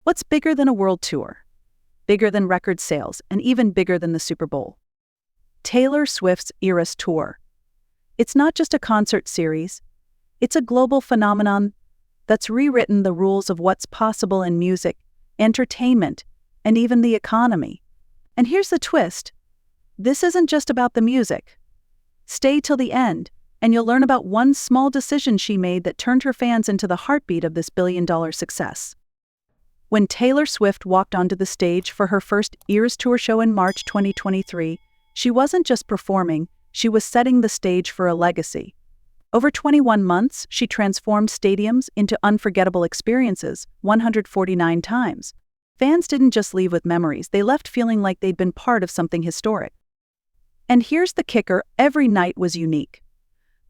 What's bigger than a world tour? Bigger than record sales, and even bigger than the Super Bowl? Taylor Swift's Eras Tour. It's not just a concert series. It's a global phenomenon that's rewritten the rules of what's possible in music, entertainment, and even the economy. And here's the twist. This isn't just about the music. Stay till the end, and you'll learn about one small decision she made that turned her fans into the heartbeat of this billion-dollar success. When Taylor Swift walked onto the stage for her first Eras Tour show in March 2023, she wasn't just performing, she was setting the stage for a legacy. Over 21 months, she transformed stadiums into unforgettable experiences 149 times. Fans didn't just leave with memories, they left feeling like they'd been part of something historic. And here's the kicker, every night was unique.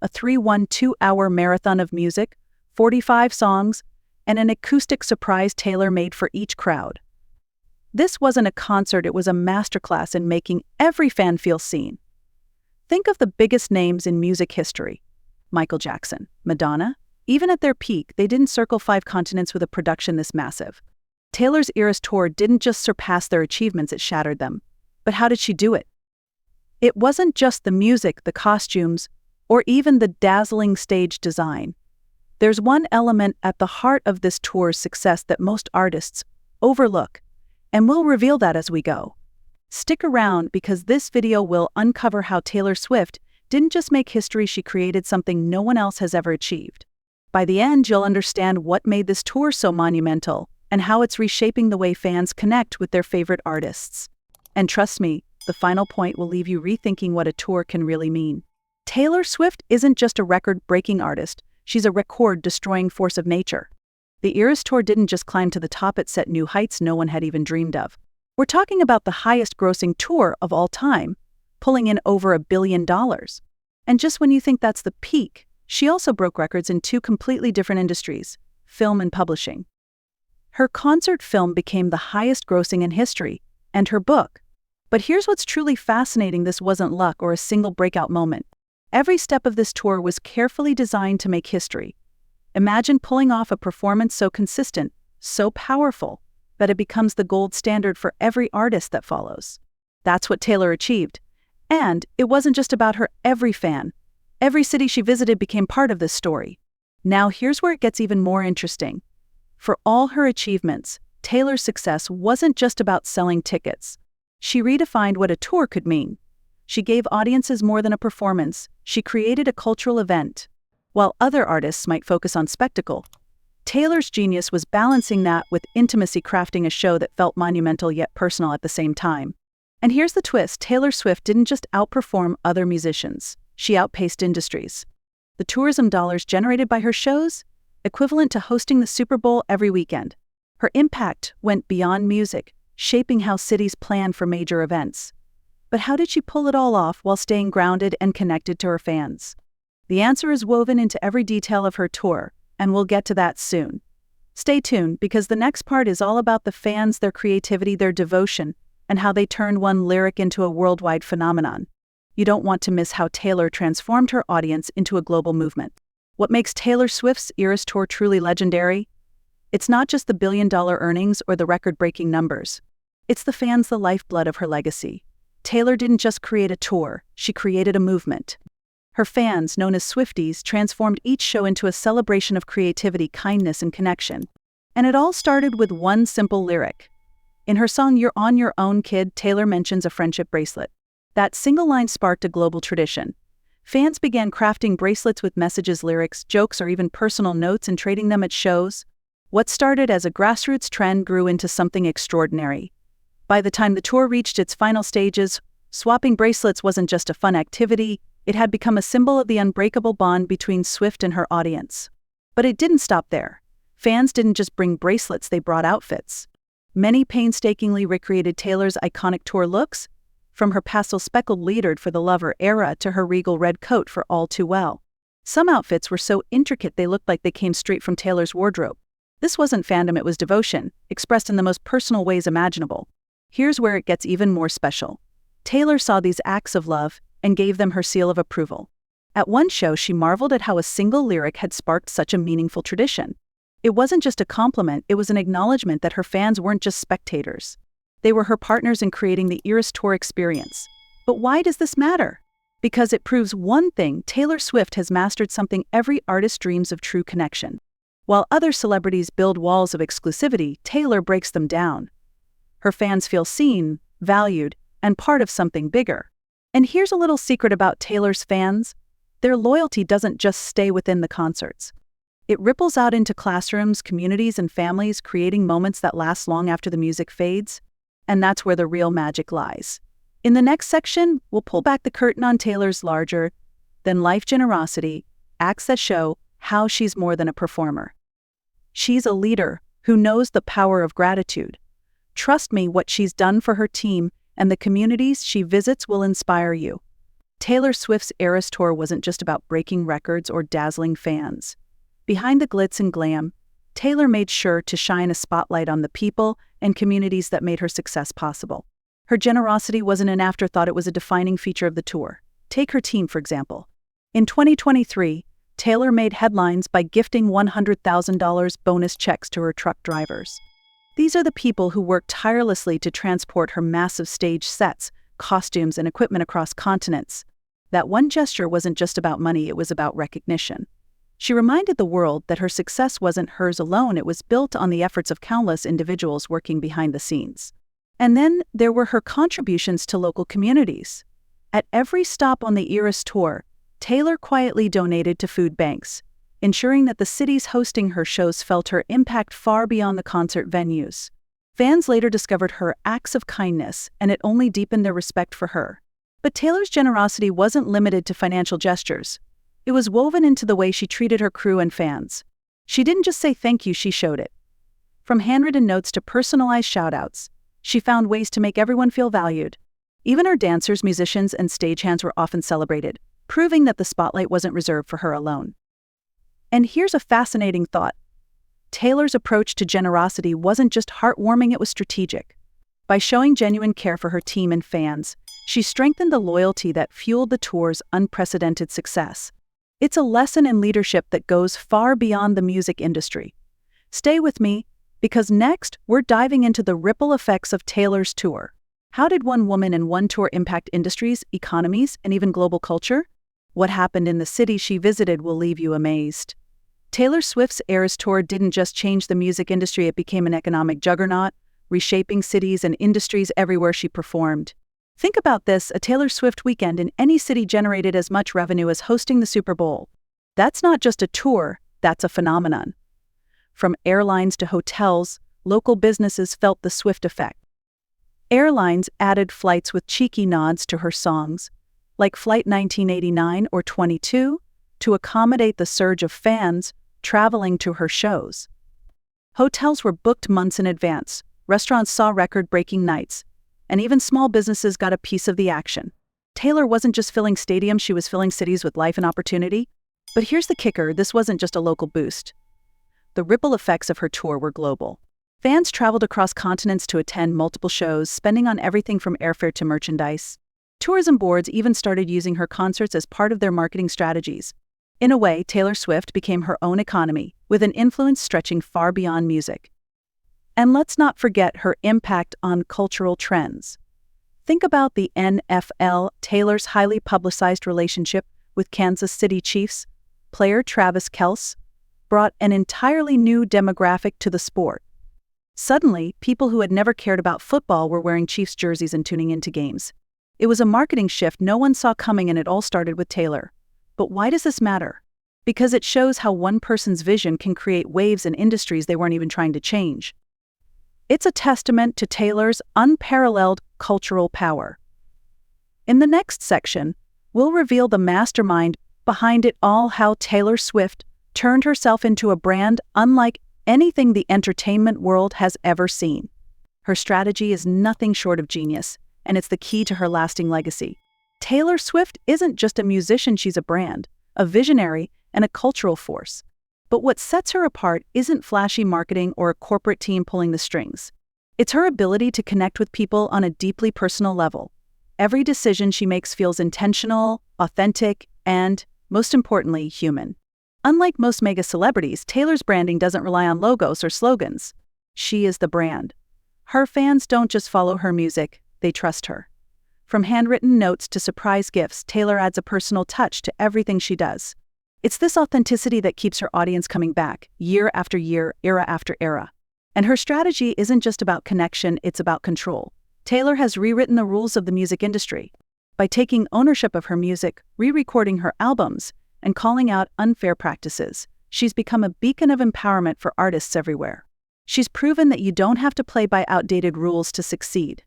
A 2-hour marathon of music, 45 songs, and an acoustic surprise Taylor made for each crowd. This wasn't a concert, it was a masterclass in making every fan feel seen. Think of the biggest names in music history. Michael Jackson, Madonna. Even at their peak, they didn't circle 5 continents with a production this massive. Taylor's Eras Tour didn't just surpass their achievements, it shattered them. But how did she do it? It wasn't just the music, the costumes, or even the dazzling stage design. There's one element at the heart of this tour's success that most artists overlook, and we'll reveal that as we go. Stick around because this video will uncover how Taylor Swift didn't just make history, she created something no one else has ever achieved. By the end, you'll understand what made this tour so monumental and how it's reshaping the way fans connect with their favorite artists. And trust me, the final point will leave you rethinking what a tour can really mean. Taylor Swift isn't just a record-breaking artist, she's a record-destroying force of nature. The Eras Tour didn't just climb to the top, it set new heights no one had even dreamed of. We're talking about the highest-grossing tour of all time, pulling in over $1 billion. And just when you think that's the peak, she also broke records in 2 completely different industries, film and publishing. Her concert film became the highest-grossing in history, and her book. But here's what's truly fascinating, this wasn't luck or a single breakout moment. Every step of this tour was carefully designed to make history. Imagine pulling off a performance so consistent, so powerful, that it becomes the gold standard for every artist that follows. That's what Taylor achieved. And it wasn't just about her, every fan. Every city she visited became part of this story. Now here's where it gets even more interesting. For all her achievements, Taylor's success wasn't just about selling tickets. She redefined what a tour could mean. She gave audiences more than a performance. She created a cultural event. While other artists might focus on spectacle, Taylor's genius was balancing that with intimacy, crafting a show that felt monumental yet personal at the same time. And here's the twist, Taylor Swift didn't just outperform other musicians. She outpaced industries. The tourism dollars generated by her shows, equivalent to hosting the Super Bowl every weekend. Her impact went beyond music, shaping how cities plan for major events. But how did she pull it all off while staying grounded and connected to her fans? The answer is woven into every detail of her tour, and we'll get to that soon. Stay tuned, because the next part is all about the fans, their creativity, their devotion, and how they turned one lyric into a worldwide phenomenon. You don't want to miss how Taylor transformed her audience into a global movement. What makes Taylor Swift's Eras Tour truly legendary? It's not just the billion-dollar earnings or the record-breaking numbers. It's the fans, the lifeblood of her legacy. Taylor didn't just create a tour, she created a movement. Her fans, known as Swifties, transformed each show into a celebration of creativity, kindness, and connection. And it all started with one simple lyric. In her song "You're on Your Own, Kid," Taylor mentions a friendship bracelet. That single line sparked a global tradition. Fans began crafting bracelets with messages, lyrics, jokes, or even personal notes and trading them at shows. What started as a grassroots trend grew into something extraordinary. By the time the tour reached its final stages, swapping bracelets wasn't just a fun activity, it had become a symbol of the unbreakable bond between Swift and her audience. But it didn't stop there. Fans didn't just bring bracelets, they brought outfits. Many painstakingly recreated Taylor's iconic tour looks, from her pastel-speckled leathered for the Lover era to her regal red coat for All Too Well. Some outfits were so intricate they looked like they came straight from Taylor's wardrobe. This wasn't fandom, it was devotion, expressed in the most personal ways imaginable. Here's where it gets even more special. Taylor saw these acts of love and gave them her seal of approval. At one show, she marveled at how a single lyric had sparked such a meaningful tradition. It wasn't just a compliment, it was an acknowledgement that her fans weren't just spectators. They were her partners in creating the Eras Tour experience. But why does this matter? Because it proves one thing: Taylor Swift has mastered something every artist dreams of: true connection. While other celebrities build walls of exclusivity, Taylor breaks them down. Her fans feel seen, valued, and part of something bigger. And here's a little secret about Taylor's fans: their loyalty doesn't just stay within the concerts. It ripples out into classrooms, communities, and families, creating moments that last long after the music fades. And that's where the real magic lies. In the next section, we'll pull back the curtain on Taylor's larger-than-life generosity, acts that show how she's more than a performer. She's a leader who knows the power of gratitude. Trust me, what she's done for her team and the communities she visits will inspire you. Taylor Swift's Eras Tour wasn't just about breaking records or dazzling fans. Behind the glitz and glam, Taylor made sure to shine a spotlight on the people and communities that made her success possible. Her generosity wasn't an afterthought, it was a defining feature of the tour. Take her team, for example. In 2023, Taylor made headlines by gifting $100,000 bonus checks to her truck drivers. These are the people who worked tirelessly to transport her massive stage sets, costumes, and equipment across continents. That one gesture wasn't just about money, it was about recognition. She reminded the world that her success wasn't hers alone, it was built on the efforts of countless individuals working behind the scenes. And then there were her contributions to local communities. At every stop on the Eras Tour, Taylor quietly donated to food banks, ensuring that the cities hosting her shows felt her impact far beyond the concert venues. Fans later discovered her acts of kindness, and it only deepened their respect for her. But Taylor's generosity wasn't limited to financial gestures. It was woven into the way she treated her crew and fans. She didn't just say thank you, she showed it. From handwritten notes to personalized shout-outs, she found ways to make everyone feel valued. Even her dancers, musicians, and stagehands were often celebrated, proving that the spotlight wasn't reserved for her alone. And here's a fascinating thought. Taylor's approach to generosity wasn't just heartwarming, it was strategic. By showing genuine care for her team and fans, she strengthened the loyalty that fueled the tour's unprecedented success. It's a lesson in leadership that goes far beyond the music industry. Stay with me, because next, we're diving into the ripple effects of Taylor's tour. How did one woman and one tour impact industries, economies, and even global culture? What happened in the city she visited will leave you amazed. Taylor Swift's Eras Tour didn't just change the music industry, it became an economic juggernaut, reshaping cities and industries everywhere she performed. Think about this: a Taylor Swift weekend in any city generated as much revenue as hosting the Super Bowl. That's not just a tour, that's a phenomenon. From airlines to hotels, local businesses felt the Swift effect. Airlines added flights with cheeky nods to her songs, like Flight 1989 or 22, to accommodate the surge of fans traveling to her shows. Hotels were booked months in advance, restaurants saw record-breaking nights, and even small businesses got a piece of the action. Taylor wasn't just filling stadiums, she was filling cities with life and opportunity. But here's the kicker: this wasn't just a local boost. The ripple effects of her tour were global. Fans traveled across continents to attend multiple shows, spending on everything from airfare to merchandise. Tourism boards even started using her concerts as part of their marketing strategies. In a way, Taylor Swift became her own economy, with an influence stretching far beyond music. And let's not forget her impact on cultural trends. Think about the NFL. Taylor's highly publicized relationship with Kansas City Chiefs player Travis Kelce brought an entirely new demographic to the sport. Suddenly, people who had never cared about football were wearing Chiefs jerseys and tuning into games. It was a marketing shift no one saw coming, and it all started with Taylor. But why does this matter? Because it shows how one person's vision can create waves in industries they weren't even trying to change. It's a testament to Taylor's unparalleled cultural power. In the next section, we'll reveal the mastermind behind it all: how Taylor Swift turned herself into a brand unlike anything the entertainment world has ever seen. Her strategy is nothing short of genius, and it's the key to her lasting legacy. Taylor Swift isn't just a musician, she's a brand, a visionary, and a cultural force. But what sets her apart isn't flashy marketing or a corporate team pulling the strings. It's her ability to connect with people on a deeply personal level. Every decision she makes feels intentional, authentic, and, most importantly, human. Unlike most mega celebrities, Taylor's branding doesn't rely on logos or slogans. She is the brand. Her fans don't just follow her music, they trust her. From handwritten notes to surprise gifts, Taylor adds a personal touch to everything she does. It's this authenticity that keeps her audience coming back, year after year, era after era. And her strategy isn't just about connection, it's about control. Taylor has rewritten the rules of the music industry. By taking ownership of her music, re-recording her albums, and calling out unfair practices, she's become a beacon of empowerment for artists everywhere. She's proven that you don't have to play by outdated rules to succeed.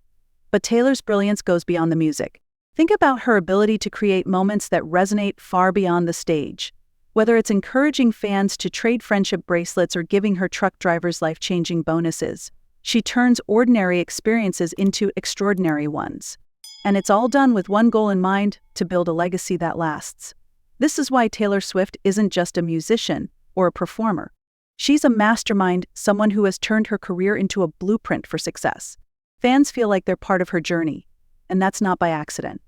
But Taylor's brilliance goes beyond the music. Think about her ability to create moments that resonate far beyond the stage. Whether it's encouraging fans to trade friendship bracelets or giving her truck drivers life-changing bonuses, she turns ordinary experiences into extraordinary ones. And it's all done with one goal in mind: to build a legacy that lasts. This is why Taylor Swift isn't just a musician or a performer. She's a mastermind, someone who has turned her career into a blueprint for success. Fans feel like they're part of her journey, and that's not by accident.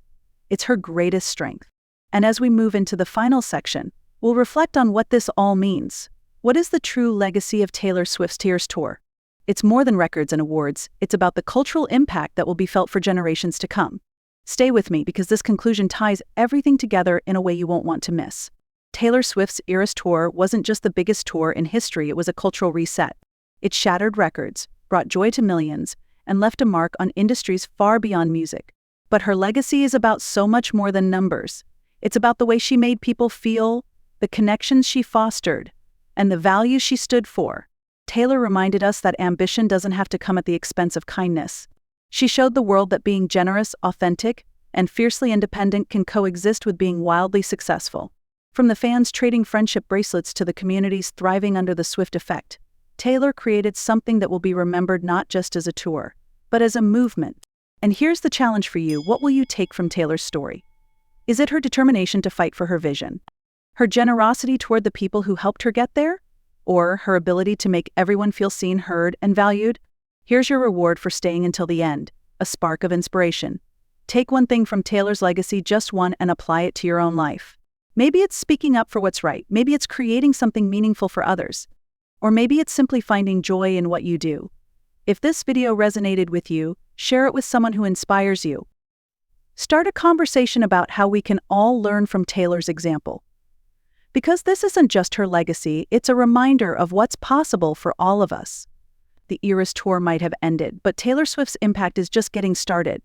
It's her greatest strength. And as we move into the final section, we'll reflect on what this all means. What is the true legacy of Taylor Swift's Tears Tour? It's more than records and awards, it's about the cultural impact that will be felt for generations to come. Stay with me because this conclusion ties everything together in a way you won't want to miss. Taylor Swift's Eras Tour wasn't just the biggest tour in history, it was a cultural reset. It shattered records, brought joy to millions, and left a mark on industries far beyond music. But her legacy is about so much more than numbers. It's about the way she made people feel, the connections she fostered, and the values she stood for. Taylor reminded us that ambition doesn't have to come at the expense of kindness. She showed the world that being generous, authentic, and fiercely independent can coexist with being wildly successful. From the fans trading friendship bracelets to the communities thriving under the Swift effect, Taylor created something that will be remembered not just as a tour, but as a movement. And here's the challenge for you: what will you take from Taylor's story? Is it her determination to fight for her vision? Her generosity toward the people who helped her get there? Or her ability to make everyone feel seen, heard, and valued? Here's your reward for staying until the end: a spark of inspiration. Take one thing from Taylor's legacy, just one, and apply it to your own life. Maybe it's speaking up for what's right. Maybe it's creating something meaningful for others. Or maybe it's simply finding joy in what you do. If this video resonated with you, share it with someone who inspires you. Start a conversation about how we can all learn from Taylor's example. Because this isn't just her legacy, it's a reminder of what's possible for all of us. The Eras Tour might have ended, but Taylor Swift's impact is just getting started.